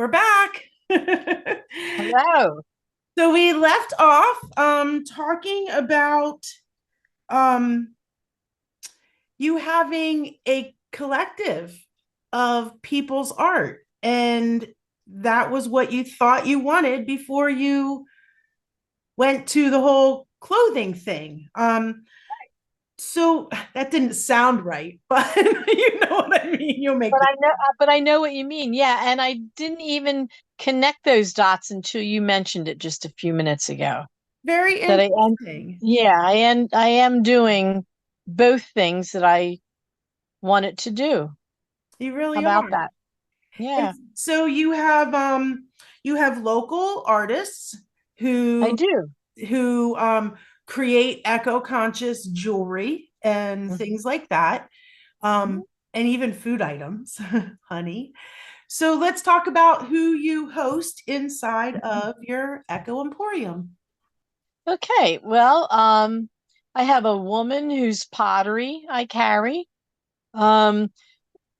We're back. Hello. So we left off talking about um you having a collective of people's art, and that was what you thought you wanted before you went to the whole clothing thing. So that didn't sound right, but you know what I mean. You'll make But the I know what you mean. Yeah, and I didn't even connect those dots until you mentioned it just a few minutes ago. very That I am, interesting. yeah, I am doing both things that I wanted to do. You How really about are. that? And Yeah, so you have local artists I who do. create eco-conscious jewelry and Mhm, things like that. mhm. And even food items, honey. So let's talk about who you host inside of your Eco Emporium. Okay, well, I have a woman whose pottery I carry, um,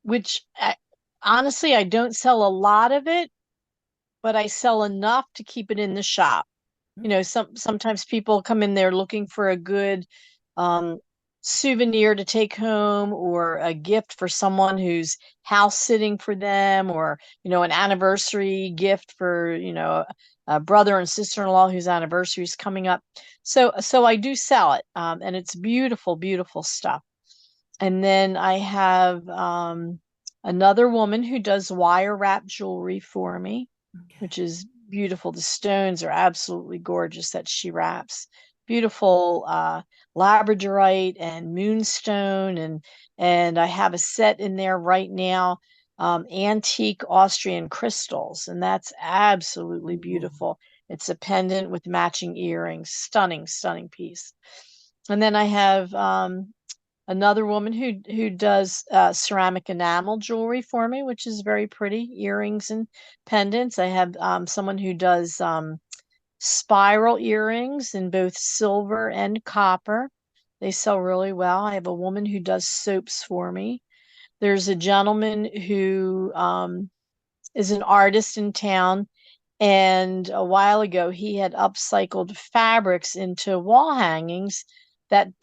which honestly I don't sell a lot of it, but I sell enough to keep it in the shop. Sometimes people come in there looking for a good um souvenir to take home or a gift for someone who's house sitting for them, or an anniversary gift for a brother and sister-in-law whose anniversary is coming up. So I do sell it, and it's beautiful, beautiful stuff. And then I have another woman who does wire wrap jewelry for me, Okay. which is beautiful. The stones are absolutely gorgeous that she wraps. Beautiful labradorite and moonstone, and I have a set in there right now, antique Austrian crystals, and that's absolutely Ooh. beautiful. It's a pendant with matching earrings. Stunning, stunning piece. And then I have another woman who does ceramic enamel jewelry for me, which is very pretty, earrings and pendants. I have someone who does spiral earrings in both silver and copper. They sell really well. I have a woman who does soaps for me. There's a gentleman who is an artist in town, and a while ago, he had upcycled fabrics into wall hangings that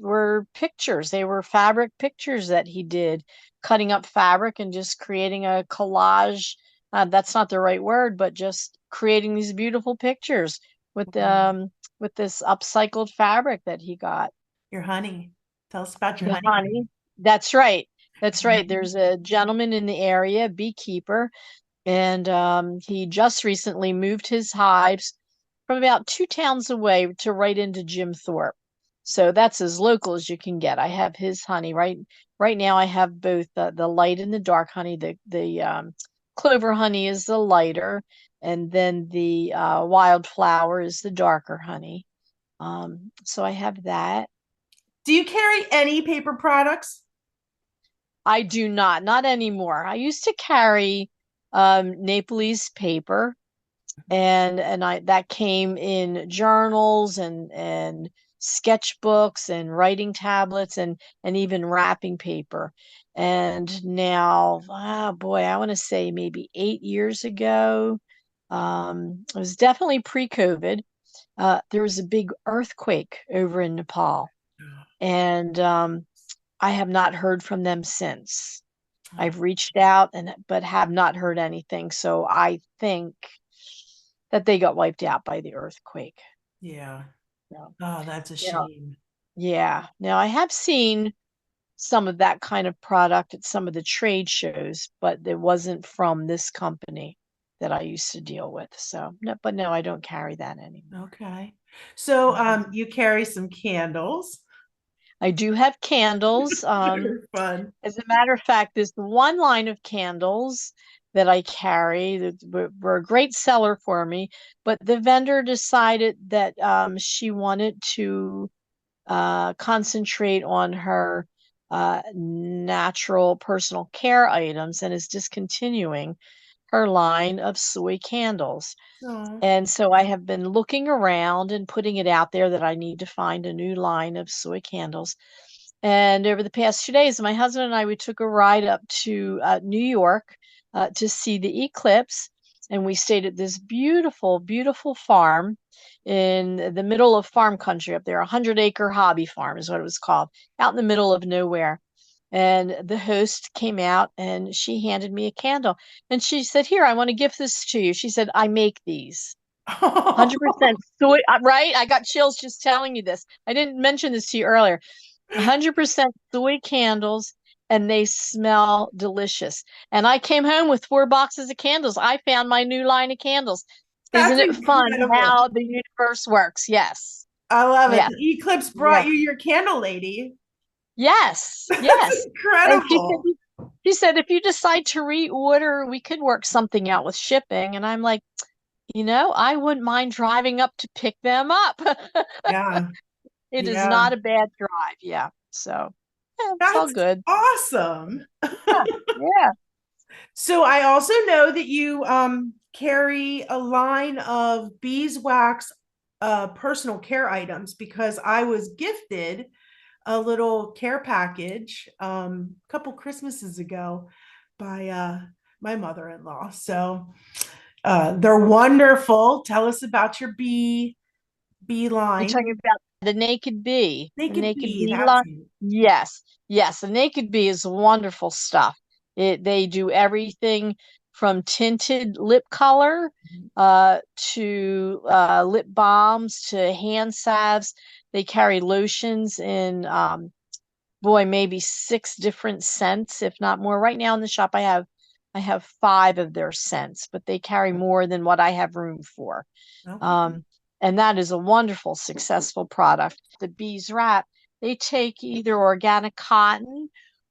were pictures. They were fabric pictures that he did, cutting up fabric and just creating a collage. That's not the right word, but just creating these beautiful pictures with this upcycled fabric that he got. Your honey. Tell us about your The honey. honey. That's right. That's right. There's a gentleman in the area, beekeeper, and he just recently moved his hives from about 2 towns away to right into Jim Thorpe. So that's as local as you can get. I have his honey right now. I have both the light and the dark honey. The clover honey is the lighter, and then the wildflower is the darker honey. So I have that. Do you carry any paper products? I do not anymore. I used to carry Naples paper, and I that came in journals and sketchbooks and writing tablets and even wrapping paper. And now, boy, I want to say maybe 8 years ago, it was definitely pre-COVID. There was a big earthquake over in Nepal, and I have not heard from them since. I've reached out and but have not heard anything. So I think that they got wiped out by the earthquake. Yeah. So, Oh, that's a yeah. shame. Yeah. Now I have seen some of that kind of product at some of the trade shows, but it wasn't from this company that I used to deal with. So, no, but no, I don't carry that anymore. Okay. So Mhm. you carry some candles. I do have candles. They're fun. As a matter of fact, there's one line of candles that I carry that were a great seller for me, but the vendor decided that she wanted to concentrate on her natural personal care items and is discontinuing her line of soy candles. Oh, And so I have been looking around and putting it out there that I need to find a new line of soy candles. And over the past 2 days, my husband and I, we took a ride up to New York to see the eclipse. And we stayed at this beautiful, beautiful farm in the middle of farm country up there. 100-acre hobby farm is what it was called, out in the middle of nowhere. And the host came out and she handed me a candle. And she said, "Here, I want to gift this to you." She said, "I make these." 100% soy, right? I got chills just telling you this. I didn't mention this to you earlier. 100% soy candles, and they smell delicious. And I came home with 4 boxes of candles. I found my new line of candles. Isn't That's it fun incredible. how the universe works? Yes. I love it. Yes. The eclipse brought Yes. you your candle lady. Yes. That's Yes. And incredible. she said, if you decide to reorder, we could work something out with shipping. And I'm like, I wouldn't mind driving up to pick them up. Yeah. It is Yeah. not a bad drive. Yeah. So, yeah, it's all That's good. awesome. Yeah. Yeah. So I also know that you carry a line of beeswax personal care items because I was gifted a little care package a couple Christmases ago by my mother-in-law. So they're wonderful. Tell us about your bee You're line. talking about the naked bee, the Naked naked bee, bee that's line. it. Yes, yes, the naked bee is wonderful stuff. They do everything from tinted lip color to lip balms to hand salves. They carry lotions in boy, maybe 6 different scents, if not more. Right now in the shop, I have 5 of their scents, but they carry more than what I have room for. Okay. Um, and that is a wonderful, successful product. The bees wrap, they take either organic cotton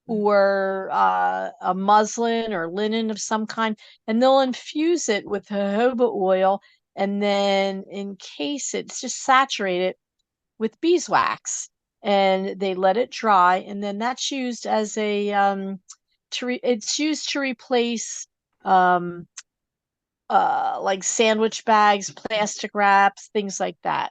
or a muslin or linen of some kind, and they'll infuse it with jojoba oil and then encase it, just saturate it with beeswax. And they let it dry, and then that's used as a it's used to replace um, like sandwich bags, plastic wraps, things like that,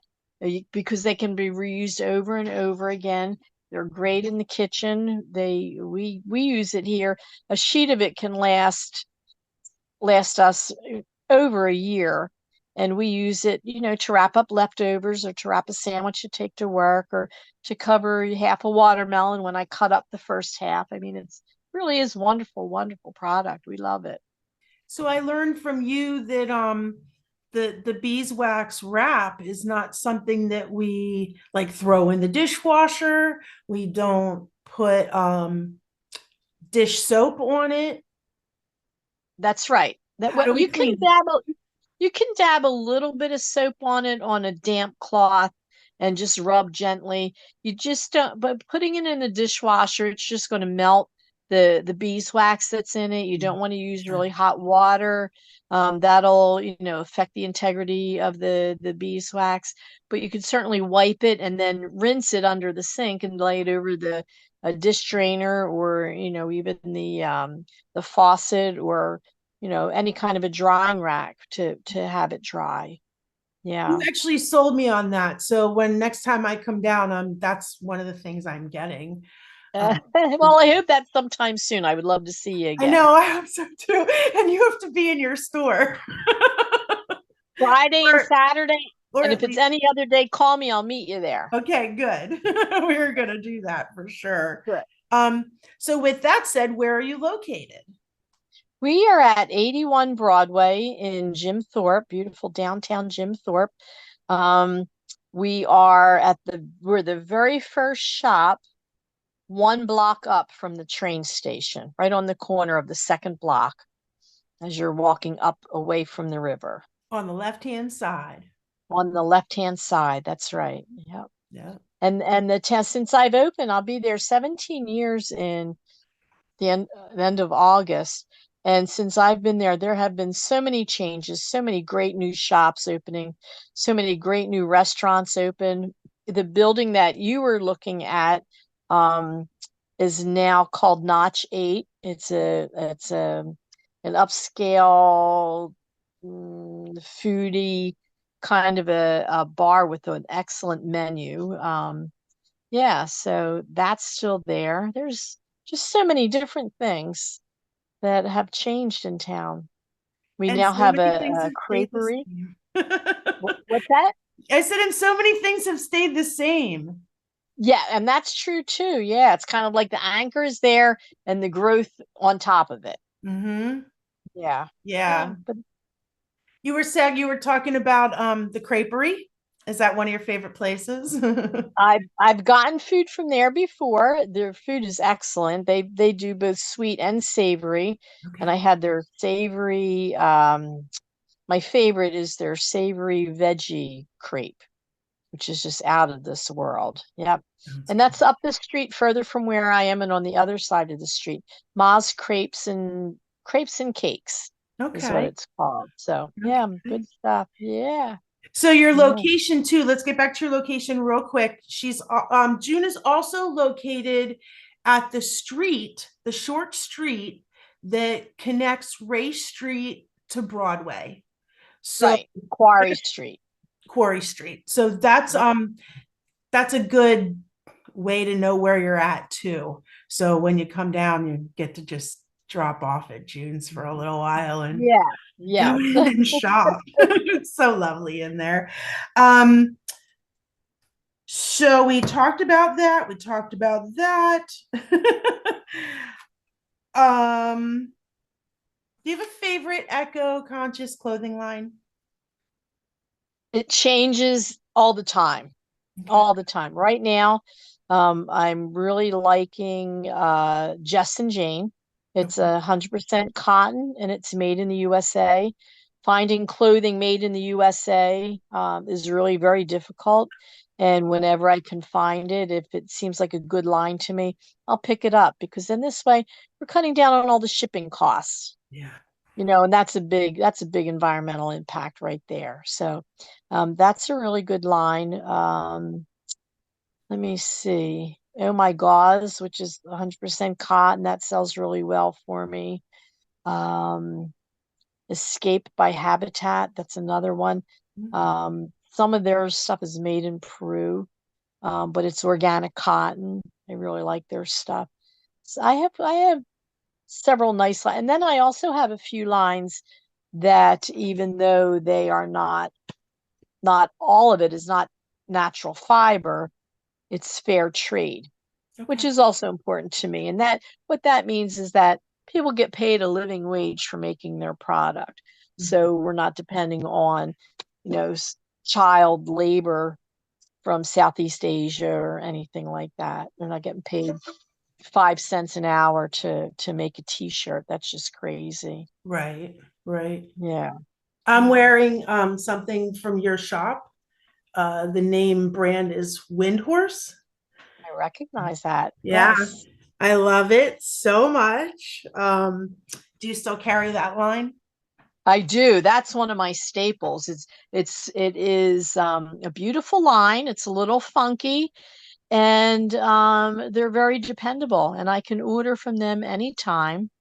because they can be reused over and over again. They're great in the kitchen. We use it here. A sheet of it can last us over a year, and we use it, to wrap up leftovers or to wrap a sandwich to take to work or to cover half a watermelon when I cut up the first half. I mean, it's really is wonderful, wonderful product. We love it. So I learned from you that the beeswax wrap is not something that we like throw in the dishwasher. We don't put dish soap on it. That's right. That How what do we clean it? you can dab a little bit of soap on it on a damp cloth and just rub gently. You just don't, but putting it in the dishwasher, it's just going to melt the beeswax that's in it. You don't want to use Yeah. really hot water. That'll, affect the integrity of the beeswax. But you can certainly wipe it and then rinse it under the sink and lay it over the a dish drainer, or even the faucet, or any kind of a drying rack to have it dry. You Yeah. actually sold me on that. So when next time I come down, that's one of the things I'm getting. Well, I hope that sometime soon. I would love to see you I again. know, I hope so too. And you have to be in your store. Friday and or Saturday. or And at if it's least any other day, call me. I'll meet you there. okay, good. We're gonna do that for sure. Good. So with that said, where are you located? We are at 81 Broadway in Jim Thorpe, beautiful downtown Jim Thorpe. Um, we're the very first shop 1 block up from the train station, right on the corner of the second block as you're walking up away from the river. On the left-hand side. On the left-hand side. That's right. Yep. Yeah. And the test since I've opened, I'll be there 17 years in the end of August. And since I've been there, there have been so many changes, so many great new shops opening, so many great new restaurants open. The building that you were looking at um, is now called Notch 8. It's an upscale, foodie kind of a bar with an excellent menu. Yeah, so that's still there. There's just so many different things. that have changed in town. We And now so have many things a have stayed the creperie. same. What's that? I said, and so many things have stayed the same. Yeah, and that's true too. Yeah, it's kind of like the anchor is there and the growth on top of it. Hmm. Yeah. Yeah. Yeah, but You were saying you were talking about the creperie. Is that one of your favorite places? I've gotten food from there before. Their food is excellent. They do both sweet and savory. And I Okay. had their savory, my favorite is their savory veggie crepe, which is just out of this world. Yep. Sounds And good. that's up the street further from where I am and on the other side of the street. Ma's Crepes and Cakes is what Okay. it's called. So yeah, Okay. good stuff. Yeah. So your Yeah. location too. Let's get back to your location real quick. June is also located at the street, the short street that connects Ray Street to Broadway. So Right. Quarry Street. Quarry Street. So Yep. that's a good way to know where you're at too. So when you come down, you get to just drop off at June's for a little while and Yeah. go Yes. in and shop. It's so lovely in there. Um, so we talked about that. We talked about that. um, do you have a favorite eco conscious clothing line? It changes all the time. Okay. All the time. Right now, I'm really liking Jess and Jane. It's Okay. 100% cotton and it's made in the USA. Finding clothing made in the USA is really very difficult. And whenever I can find it, if it seems like a good line to me, I'll pick it up because then this way we're cutting down on all the shipping costs. Yeah. And that's a big environmental impact right there. So that's a really good line. Let me see. Oh my gauze, which is 100% cotton, that sells really well for me. Um, Escape by Habitat, that's another one. Some of their stuff is made in Peru, but it's organic cotton. I really like their stuff. So I have several nice lines, and then I also have a few lines that even though they are not all of it is not natural fiber, it's fair trade, which Okay. is also important to me. And that what that means is that people get paid a living wage for making their product. So we're not depending on, you know, child labor from Southeast Asia or anything like that. They're not getting paid 5 cents an hour to make a t-shirt. That's just crazy. Right. Right. Yeah. I'm Yeah. wearing something from your shop. The name brand is Windhorse. I recognize that. Yeah, Yes. I love it so much. Do you still carry that line? I do. That's one of my staples. It is a beautiful line. It's a little funky, and they're very dependable. And I can order from them anytime.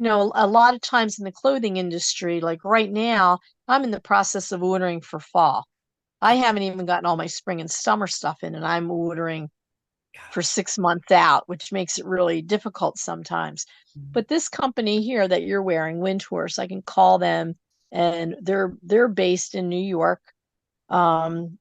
A lot of times in the clothing industry, like right now, I'm in the process of ordering for fall. I haven't even gotten all my spring and summer stuff in, and I'm ordering for 6 months out, which makes it really difficult sometimes. But this company here that you're wearing, Windhorse, I can call them, and they're based in New York. Um,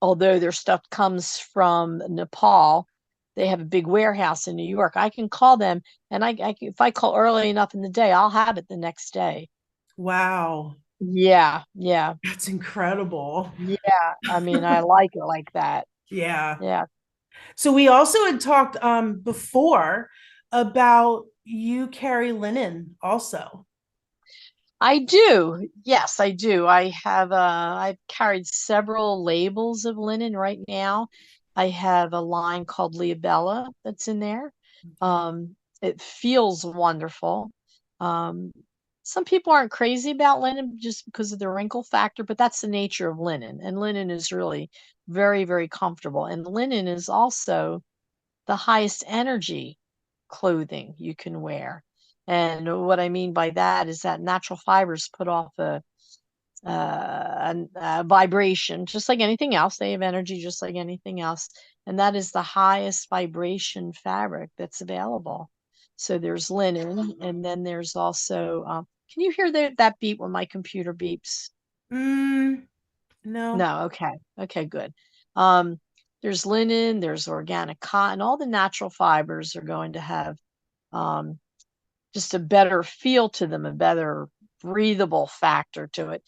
Although their stuff comes from Nepal, they have a big warehouse in New York. I can call them, and if I call early enough in the day, I'll have it the next day. Wow, Yeah, yeah, that's incredible. yeah. I mean, I like it like that. Yeah. Yeah. So we also had talked before about you carry linen also. I do. Yes, I do. I've carried several labels of linen right now. I have a line called Leabella that's in there. It feels wonderful. Um, some people aren't crazy about linen just because of the wrinkle factor, but that's the nature of linen. And linen is really very, very comfortable. And linen is also the highest energy clothing you can wear. And what I mean by that is that natural fibers put off a vibration, just like anything else. They have energy just like anything else. And that is the highest vibration fabric that's available. So there's linen, and then there's also, can you hear that beep when my computer beeps? Mm, no. No, okay. Okay, good. Um, there's linen, there's organic cotton, all the natural fibers are going to have um, just a better feel to them, a better breathable factor to it.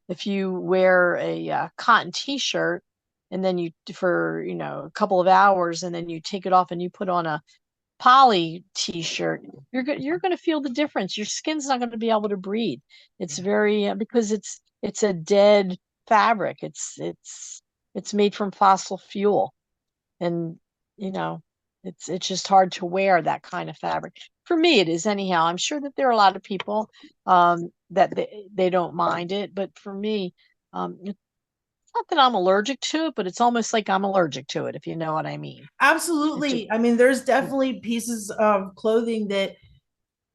If you wear a cotton t-shirt and then you for a couple of hours and then you take it off and you put on a poly t-shirt, you're going to feel the difference. Your skin's not going to be able to breathe. It's Yeah. very because it's a dead fabric. It's made from fossil fuel, and you know it's just hard to wear that kind of fabric. For me it is anyhow. I'm sure that there are a lot of people that they don't mind it, but for me it's not that I'm allergic to it, but it's almost like I'm allergic to it, if you know what I mean. It just Absolutely. I mean, there's definitely pieces of clothing that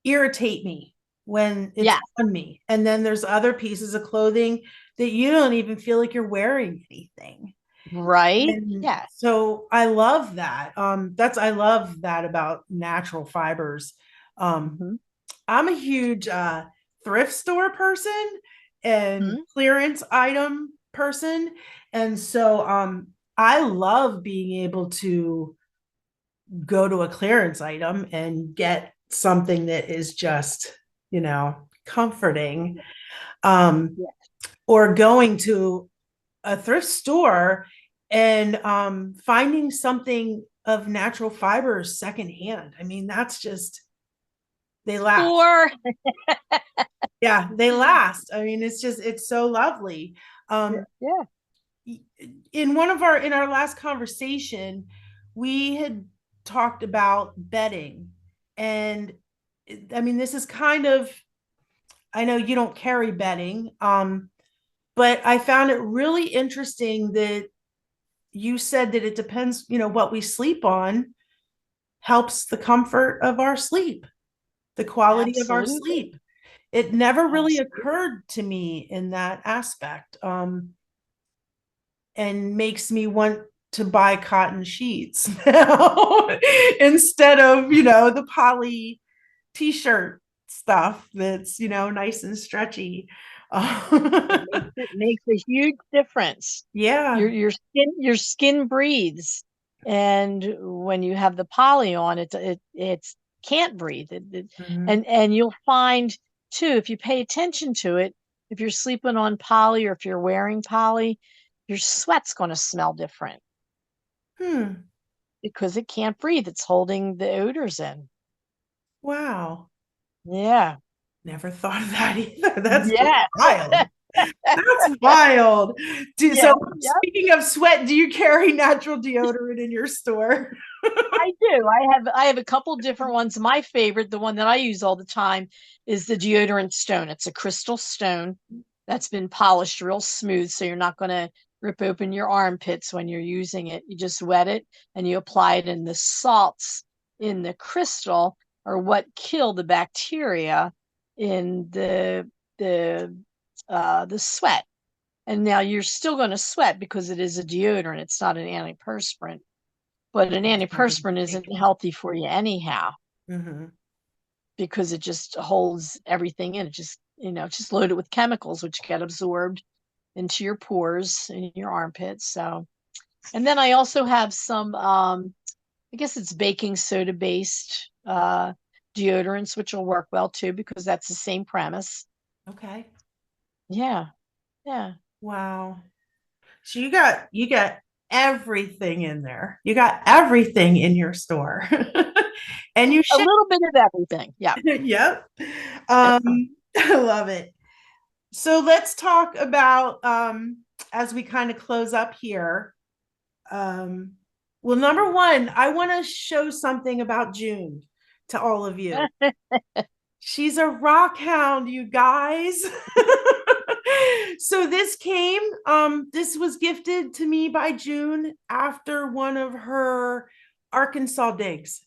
irritate me when it's yeah, on me. And then there's other pieces of clothing that you don't even feel like you're wearing anything. right, And yeah. so I love that. I love that about natural fibers. Um, Hmm. I'm a huge thrift store person and Hmm. clearance item person. And so I love being able to go to a clearance item and get something that is just, comforting. Um, Yeah. or going to a thrift store and finding something of natural fibers secondhand. I mean, that's just, they last. Or Yeah, they last. I mean, it's so lovely. Um, yeah. in our last conversation, we had talked about bedding, and I mean, this is kind of, I know you don't carry bedding, but I found it really interesting that you said that it depends, what we sleep on helps the comfort of our sleep, the quality of our Absolutely. sleep. It never really Absolutely. occurred to me in that aspect, and makes me want to buy cotton sheets now instead of, the poly t-shirt stuff that's, nice and stretchy. It makes a huge difference. Yeah. Your skin breathes, and when you have the poly on, it's can't breathe. Mhm. And you'll find too, if you pay attention to it, if you're sleeping on poly or if you're wearing poly, your sweat's going to smell different Hmm. because it can't breathe. It's holding the odors in. Wow. Yeah. Never thought of that either. That's just Yeah. wild. That's wild. Yeah. So Yeah. speaking of sweat, do you carry natural deodorant in your store? I do. I have a couple different ones. My favorite, the one that I use all the time, is the deodorant stone. It's a crystal stone that's been polished real smooth, so you're not going to rip open your armpits when you're using it. You just wet it and you apply it, and the salts in the crystal are what kill the bacteria in the sweat. And now you're still going to sweat because it is a deodorant. It's not an antiperspirant, but an That's my big antiperspirant mistake. isn't healthy for you anyhow Mhm. because it just holds everything in. It just loaded with chemicals which get absorbed into your pores and your armpits. So, and then I also have some, I guess it's baking soda based deodorants, which will work well too because that's the same premise. Okay. Yeah, yeah. Wow. So you got everything in there. You got everything in your store. And you A ship. little bit of everything. Yeah. Yep. Yeah. I love it. So let's talk about as we kind of close up here. Um, well, number one, I want to show something about June to all of you. She's a rock hound, you guys. So this was gifted to me by June after one of her Arkansas digs.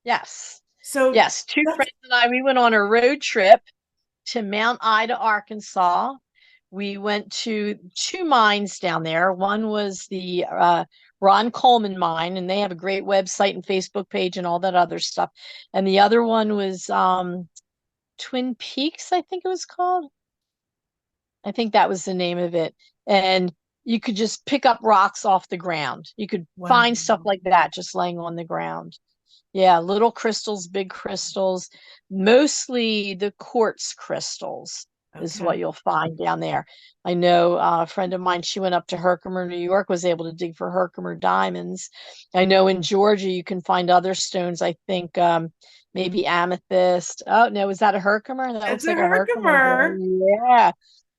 Yes. So Yes. Two that's friends and I, we went on a road trip to Mount Ida, Arkansas. We went to two mines down there. One was the Ron Coleman mine, and they have a great website and Facebook page and all that other stuff. And the other one was Twin Peaks, I think it was called. I think that was the name of it. And you could just pick up rocks off the ground. You could Wow. find stuff like that just laying on the ground. Yeah, little crystals, big crystals, mostly the quartz crystals is what Okay. you'll find down there. I know a friend of mine, she went up to Herkimer, New York, was able to dig for Herkimer diamonds. I know in Georgia you can find other stones. I think maybe amethyst. Oh, no, is that a Herkimer? That It's looks a like a Herkimer there. Herkimer. Yeah.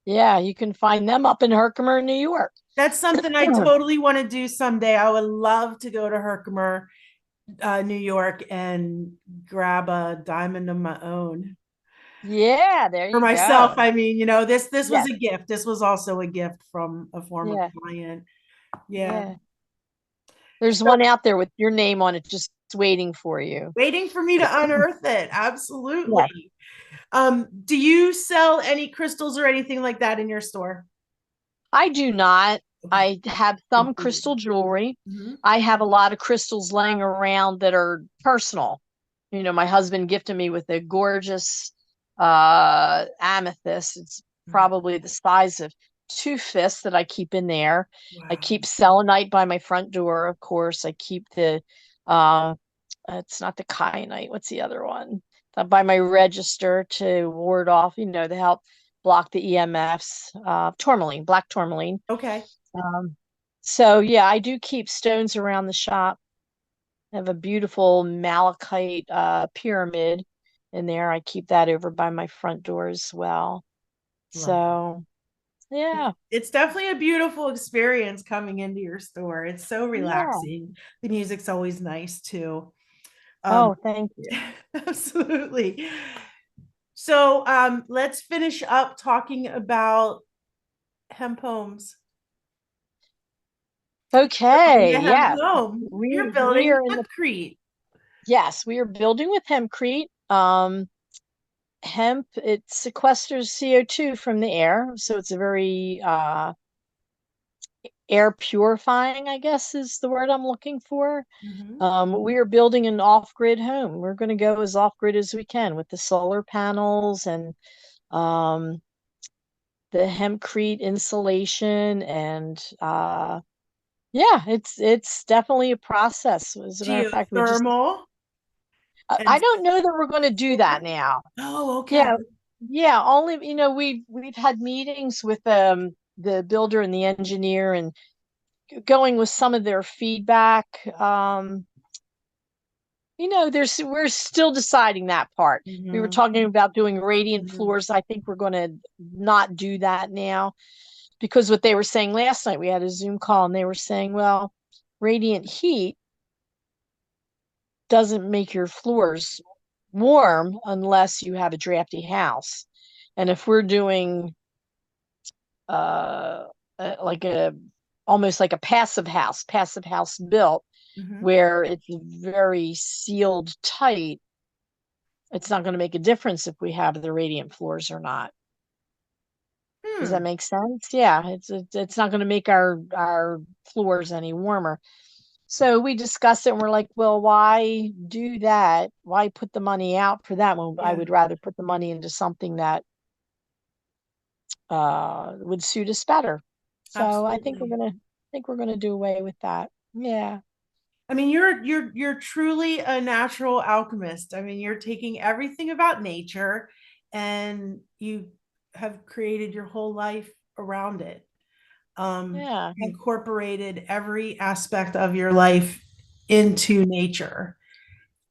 Yeah, you can find them up in Herkimer, New York. That's something I totally want to do someday. I would love to go to Herkimer, New York, and grab a diamond of my own Yeah, there for you myself. go. I mean, this was Yes. a gift. This was also a gift from a former Yeah. client. Yeah. Yeah. There's So one out there with your name on it just waiting for you. waiting for me to unearth it. Yes. Absolutely. Do you sell any crystals or anything like that in your store? I do not. Okay. I have some crystal jewelry. Mhm. I have a lot of crystals laying around that are personal. You know, my husband gifted me with a gorgeous amethyst. It's probably the size of two fists that I keep in there. I Wow. keep selenite by my front door, of course. I keep the um it's not the kyanite. What's the other one? By my register to ward off, to help block the EMFs. Tourmaline, black tourmaline. Okay. Um, so yeah, I do keep stones around the shop. I have a beautiful malachite pyramid in there. I keep that over by my front door as well. Love it. So yeah, It's definitely a beautiful experience coming into your store. It's so yeah. relaxing. The music's always nice too. Um, Oh, thank you. absolutely. So let's finish up talking about hemp homes. Okay, Yeah, hemp yeah. home. You're We building are in the hempcrete. yes, we are building with hempcrete. Hemp, it sequesters CO2 from the air, so it's a very air purifying, I guess is the word I'm looking for. Mhm. We are building an off-grid home. We're going to go as off-grid as we can with the solar panels and um, the hempcrete insulation, and yeah, it's definitely a process. As a matter of fact, we just Geothermal I and don't know that we're going to do that solar. now. Oh, okay. Yeah, yeah. Only we've had meetings with the builder and the engineer and going with some of their feedback. We're still deciding that part. We were Mhm. talking about doing radiant Mhm. floors. I think we're going to not do that now because what they were saying last night, we had a Zoom call and they were saying, well, radiant heat doesn't make your floors warm unless you have a drafty house. And if we're doing uh, like a almost like a passive house built Mhm. where it's very sealed tight, it's not going to make a difference if we have the radiant floors or not. Does that Hmm. make sense? Yeah, it's not going to make our floors any warmer. So we discussed it and we're like, well, why do that? Why put the money out for that when I Yeah, would rather put the money into something that would suit us better. So absolutely. I think we're gonna do away with that. Yeah. I mean, you're truly a natural alchemist. I mean, you're taking everything about nature and you have created your whole life around it. Yeah. Incorporated every aspect of your life into nature.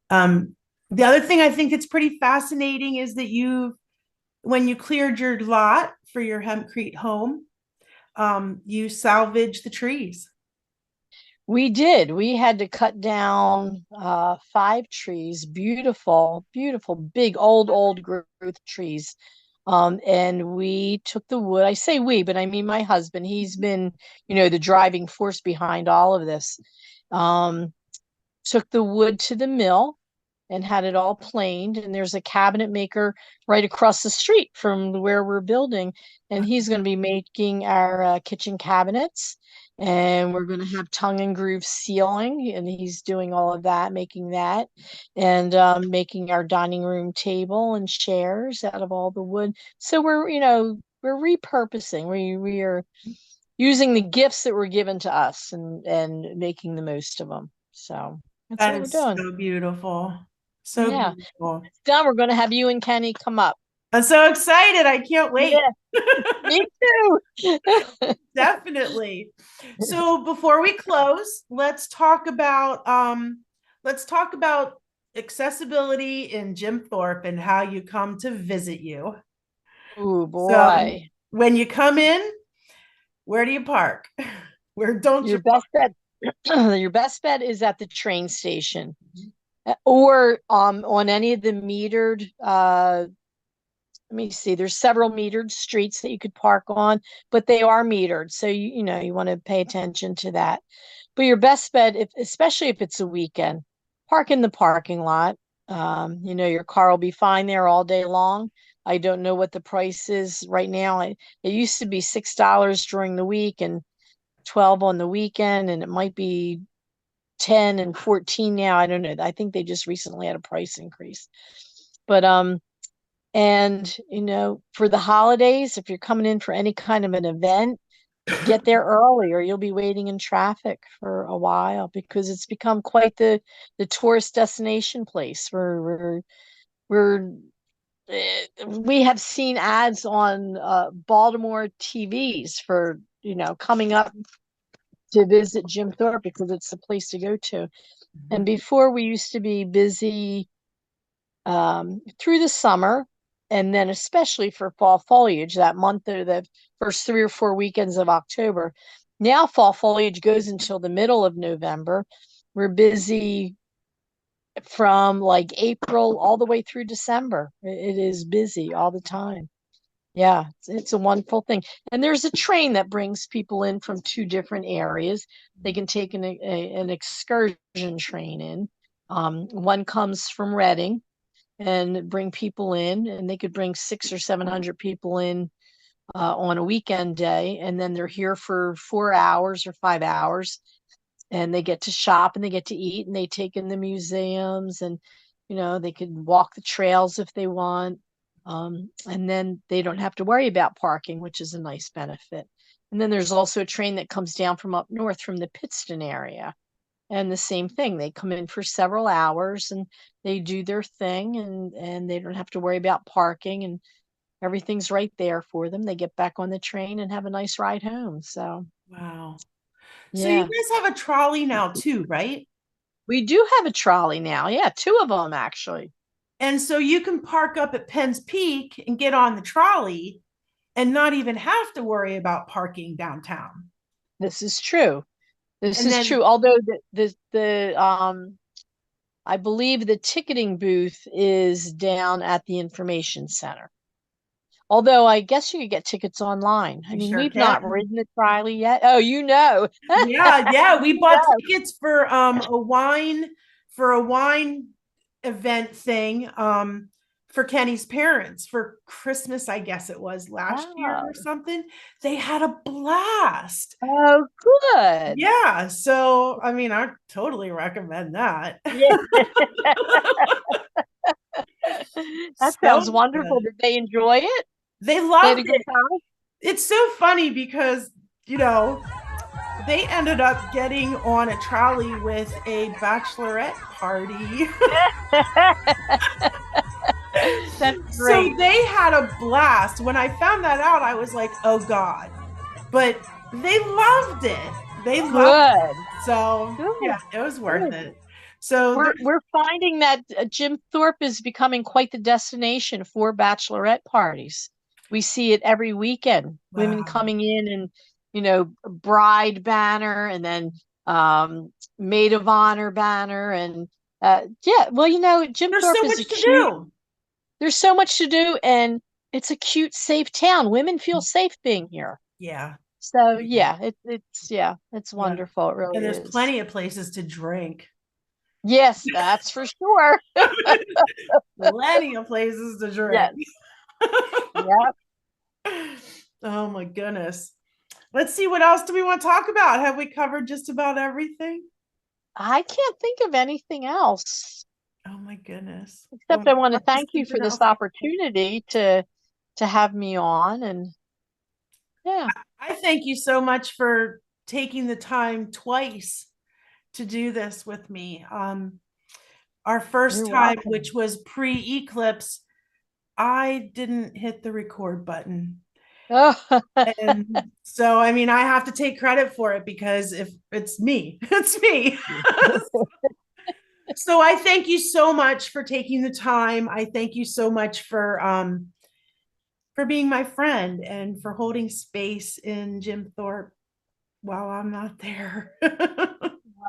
Um, the other thing I think that's pretty fascinating is that when you cleared your lot for your hempcrete home, you salvaged the trees. We did. We had to cut down five trees, beautiful, beautiful, big old growth trees. And we took the wood. I say we, but I mean my husband. He's been, the driving force behind all of this. Um, Took the wood to the mill and had it all planed. And there's a cabinet maker right across the street from where we're building, and he's going to be making our kitchen cabinets. And we're going to have tongue and groove ceiling, and he's doing all of that, making that, and making our dining room table and chairs out of all the wood. So we're repurposing. We are using the gifts that were given to us and making the most of them. So that's That what we're is doing. so beautiful. So Yeah. beautiful. It's done. We're going to have you and Kenny come up. I'm so excited. I can't wait. Yeah, me too. Definitely. So before we close, let's talk about accessibility in Jim Thorpe and how you come to visit you. Oh So boy. when you come in, where do you park? Where don't Your you park? best bet your best bet is at the train station. Or on any of the metered let me see, there's several metered streets that you could park on, but they are metered. So you want to pay attention to that. But your best bet, especially if it's a weekend, park in the parking lot. Your car will be fine there all day long. I don't know what the price is right now. It used to be $6 during the week and 12 on the weekend, and it might be 10 and 14 now. I don't know. I think they just recently had a price increase. But and for the holidays, if you're coming in for any kind of an event, get there early or you'll be waiting in traffic for a while because it's become quite the tourist destination place where we have seen ads on Baltimore TVs for coming up to visit Jim Thorpe because it's the place to go to. And before we used to be busy through the summer, and then especially for fall foliage, that month or the first 3 or 4 weekends of October. Now fall foliage goes until the middle of November. We're busy from like April all the way through December. It is busy all the time. Yeah, it's a wonderful thing. And there's a train that brings people in from two different areas. They can take an excursion train in. One comes from Reading and bring people in, and they could bring 600 or 700 people in on a weekend day, and then they're here for 4 hours or 5 hours, and they get to shop and they get to eat, and they take in the museums, and they can walk the trails if they want, and then they don't have to worry about parking, which is a nice benefit. And then there's also a train that comes down from up north from the Pittston area, and the same thing, they come in for several hours and they do their thing, and they don't have to worry about parking, and everything's right there for them. They get back on the train and have a nice ride home. So Wow. So you yeah, guys have a trolley now too, right? we do have a trolley now. Yeah, two of them actually. And so you can park up at Penn's Peak and get on the trolley and not even have to worry about parking downtown. This is true. This And is then true. Although the I believe the ticketing booth is down at the information center. Although I guess you could get tickets online. I you mean, sure we've not can. ridden the trolley yet. Oh, you know. Yeah, yeah. We You bought know. tickets for a wine event thing for Kenny's parents for Christmas, I guess it was last year or Oh, something. They had a blast. oh, good. Yeah, so I mean, I totally recommend that. Yeah, that sounds So wonderful. good. Did they enjoy it? They They had loved a good it. It's so funny because, they ended up getting on a trolley with a bachelorette party. time? That's So great. they had a blast. When I found that out, I was like, oh God. But they loved it. They loved it. Good. So Good. yeah, it was worth Good. it. So We're finding that Jim Thorpe is becoming quite the destination for bachelorette parties. We see it every weekend. Women wow. coming in and bride banner, and then maid of honor banner, and yeah. Well, Jim There's Thorpe so is a much to cute. do. There's so much to do, and it's a cute, safe town. Women feel safe being here. Yeah. So Yeah. yeah, it's Yeah. wonderful. It And really there's is. plenty of places to drink. Yes, that's for sure. Plenty of places to drink. Yes. Yep. Oh my goodness. Let's see, what else do we want to talk about? Have we covered just about everything? I can't think of anything else, Oh my goodness. Well, except I want to practice thank you for something this else. opportunity to have me on. And yeah, I thank you so much for taking the time twice to do this with me. Our you're first time, which welcome. was pre-eclipse, I didn't hit the record button. Oh, And so, I mean, I have to take credit for it because if it's me, it's me. So I thank you so much for taking the time. I thank you so much for being my friend and for holding space in Jim Thorpe while I'm not there.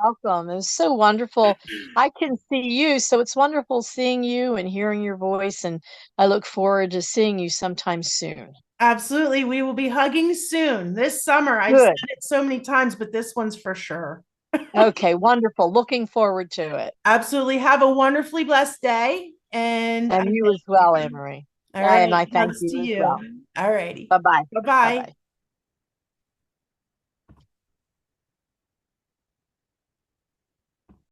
welcome. It's so wonderful. I can see you, so it's wonderful seeing you and hearing your voice. And I look forward to seeing you sometime soon. Absolutely. We will be hugging soon this summer. I've said Good. it so many times, but this one's for sure. Okay, wonderful. Looking forward to it. Absolutely. Have a wonderfully blessed day. And I And you thank as well, you. Anne Marie. All And right. I thank Hugs to you as you. well. All righty. Bye bye. Bye Bye bye. bye.